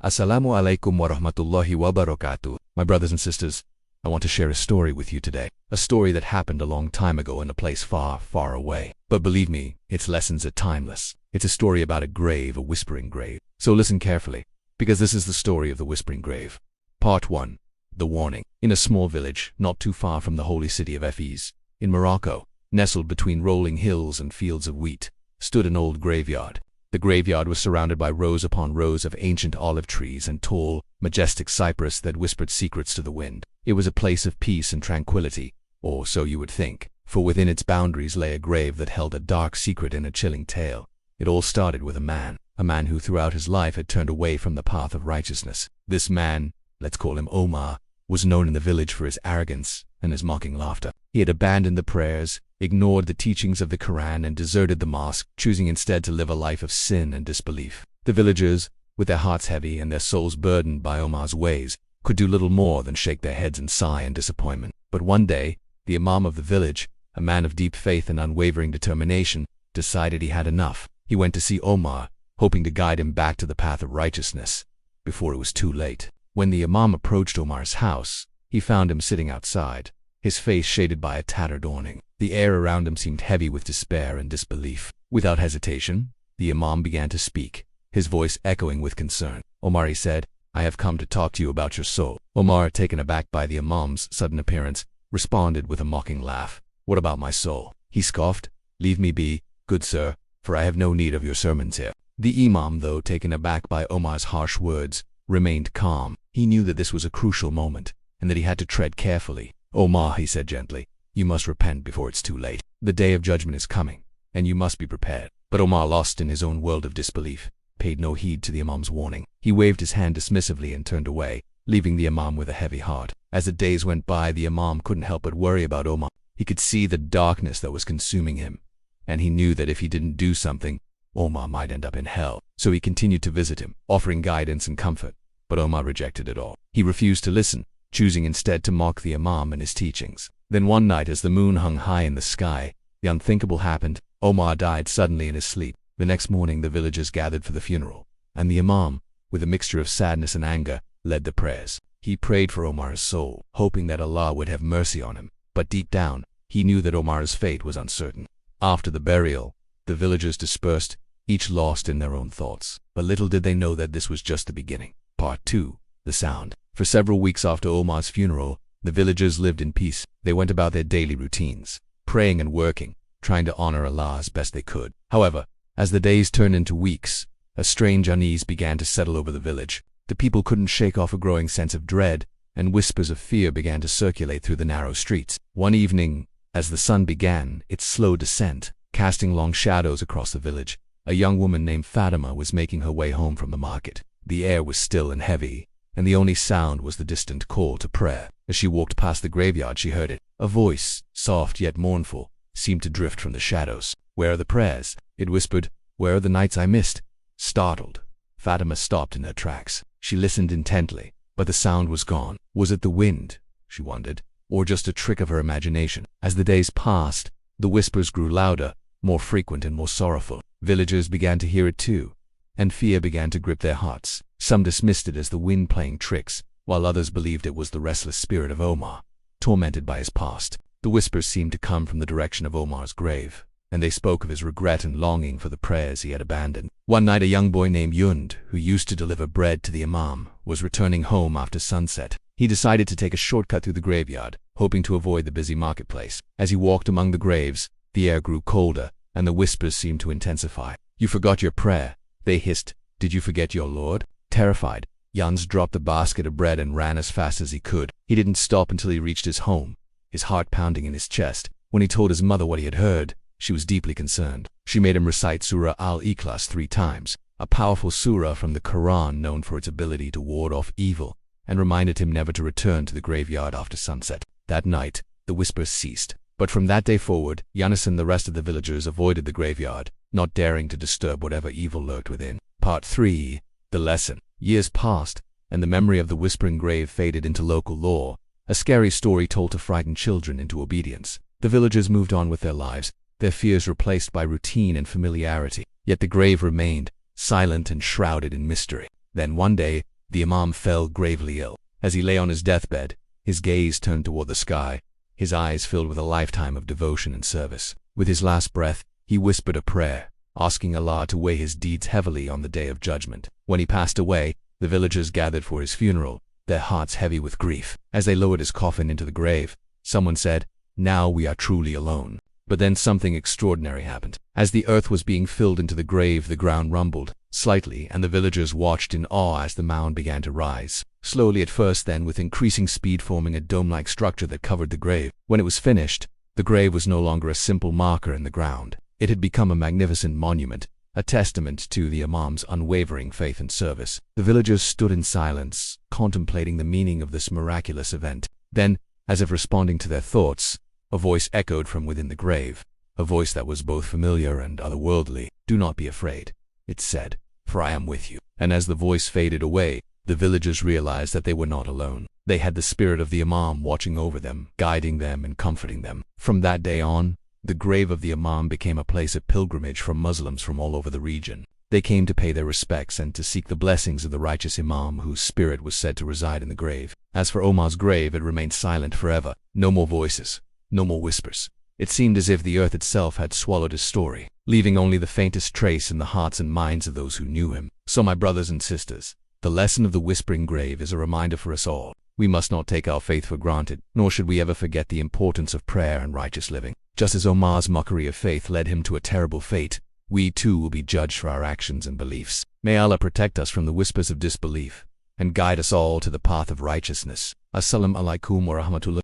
Assalamu alaikum wa rahmatullahi wa barakatuh. My brothers and sisters, I want to share a story with you today. A story that happened a long time ago in a place far, far away. But believe me, its lessons are timeless. It's a story about a grave, a whispering grave. So listen carefully, because this is the story of the whispering grave. Part 1. The Warning. In a small village, not too far from the holy city of Fez, in Morocco, nestled between rolling hills and fields of wheat, stood an old graveyard. The graveyard was surrounded by rows upon rows of ancient olive trees and tall, majestic cypress that whispered secrets to the wind. It was a place of peace and tranquility, or so you would think, for within its boundaries lay a grave that held a dark secret and a chilling tale. It all started with a man who throughout his life had turned away from the path of righteousness. This man, let's call him Omar, was known in the village for his arrogance and his mocking laughter. He had abandoned the prayers, ignored the teachings of the Quran, and deserted the mosque, choosing instead to live a life of sin and disbelief. The villagers, with their hearts heavy and their souls burdened by Omar's ways, could do little more than shake their heads and sigh in disappointment. But one day, the Imam of the village, a man of deep faith and unwavering determination, decided he had enough. He went to see Omar, hoping to guide him back to the path of righteousness, before it was too late. When the Imam approached Omar's house, he found him sitting outside, his face shaded by a tattered awning. The air around him seemed heavy with despair and disbelief. Without hesitation, the Imam began to speak, his voice echoing with concern. "Omar," he said, "I have come to talk to you about your soul." Omar, taken aback by the Imam's sudden appearance, responded with a mocking laugh. "What about my soul?" he scoffed. "Leave me be, good sir, for I have no need of your sermons here." The Imam, though taken aback by Omar's harsh words, remained calm. He knew that this was a crucial moment, and that he had to tread carefully. "Omar," he said gently, "you must repent before it's too late. The day of judgment is coming, and you must be prepared." But Omar, lost in his own world of disbelief, paid no heed to the Imam's warning. He waved his hand dismissively and turned away, leaving the Imam with a heavy heart. As the days went by, the Imam couldn't help but worry about Omar. He could see the darkness that was consuming him, and he knew that if he didn't do something, Omar might end up in hell. So he continued to visit him, offering guidance and comfort. But Omar rejected it all. He refused to listen, choosing instead to mock the Imam and his teachings. Then one night, as the moon hung high in the sky, the unthinkable happened. Omar died suddenly in his sleep. The next morning the villagers gathered for the funeral, and the Imam, with a mixture of sadness and anger, led the prayers. He prayed for Omar's soul, hoping that Allah would have mercy on him, but deep down, he knew that Omar's fate was uncertain. After the burial, the villagers dispersed, each lost in their own thoughts. But little did they know that this was just the beginning. Part 2. The Sound. For several weeks after Omar's funeral, the villagers lived in peace. They went about their daily routines, praying and working, trying to honor Allah as best they could. However, as the days turned into weeks, a strange unease began to settle over the village. The people couldn't shake off a growing sense of dread, and whispers of fear began to circulate through the narrow streets. One evening, as the sun began its slow descent, casting long shadows across the village, a young woman named Fatima was making her way home from the market. The air was still and heavy, and the only sound was the distant call to prayer. As she walked past the graveyard, she heard it. A voice, soft yet mournful, seemed to drift from the shadows. "Where are the prayers?" it whispered. "Where are the nights I missed?" Startled, Fatima stopped in her tracks. She listened intently, but the sound was gone. Was it the wind, she wondered, or just a trick of her imagination? As the days passed, the whispers grew louder, more frequent and more sorrowful. Villagers began to hear it too, and fear began to grip their hearts. Some dismissed it as the wind playing tricks, while others believed it was the restless spirit of Omar, tormented by his past. The whispers seemed to come from the direction of Omar's grave, and they spoke of his regret and longing for the prayers he had abandoned. One night, a young boy named Yund, who used to deliver bread to the Imam, was returning home after sunset. He decided to take a shortcut through the graveyard, hoping to avoid the busy marketplace. As he walked among the graves, the air grew colder, and the whispers seemed to intensify. "You forgot your prayer," they hissed. "Did you forget your Lord?" Terrified, Jans dropped the basket of bread and ran as fast as he could. He didn't stop until he reached his home, his heart pounding in his chest. When he told his mother what he had heard, she was deeply concerned. She made him recite Surah Al-Ikhlas 3 times, a powerful surah from the Quran known for its ability to ward off evil, and reminded him never to return to the graveyard after sunset. That night, the whispers ceased. But from that day forward, Yanis and the rest of the villagers avoided the graveyard, not daring to disturb whatever evil lurked within. Part 3. The Lesson. Years passed, and the memory of the whispering grave faded into local lore, a scary story told to frighten children into obedience. The villagers moved on with their lives, their fears replaced by routine and familiarity. Yet the grave remained, silent and shrouded in mystery. Then one day, the Imam fell gravely ill. As he lay on his deathbed, his gaze turned toward the sky, his eyes filled with a lifetime of devotion and service. With his last breath, he whispered a prayer, asking Allah to weigh his deeds heavily on the day of judgment. When he passed away, the villagers gathered for his funeral, their hearts heavy with grief. As they lowered his coffin into the grave, someone said, "Now we are truly alone." But then something extraordinary happened. As the earth was being filled into the grave, the ground rumbled slightly, and the villagers watched in awe as the mound began to rise. Slowly at first, then with increasing speed, forming a dome-like structure that covered the grave. When it was finished, the grave was no longer a simple marker in the ground. It had become a magnificent monument, a testament to the Imam's unwavering faith and service. The villagers stood in silence, contemplating the meaning of this miraculous event. Then, as if responding to their thoughts, a voice echoed from within the grave, a voice that was both familiar and otherworldly. "Do not be afraid," it said, "for I am with you." And as the voice faded away, the villagers realized that they were not alone. They had the spirit of the Imam watching over them, guiding them and comforting them. From that day on, the grave of the Imam became a place of pilgrimage for Muslims from all over the region. They came to pay their respects and to seek the blessings of the righteous Imam whose spirit was said to reside in the grave. As for Omar's grave, it remained silent forever. No more voices, no more whispers. It seemed as if the earth itself had swallowed his story, leaving only the faintest trace in the hearts and minds of those who knew him. So, my brothers and sisters, the lesson of the whispering grave is a reminder for us all. We must not take our faith for granted, nor should we ever forget the importance of prayer and righteous living. Just as Omar's mockery of faith led him to a terrible fate, we too will be judged for our actions and beliefs. May Allah protect us from the whispers of disbelief and guide us all to the path of righteousness. Assalamu alaikum wa rahmatullah.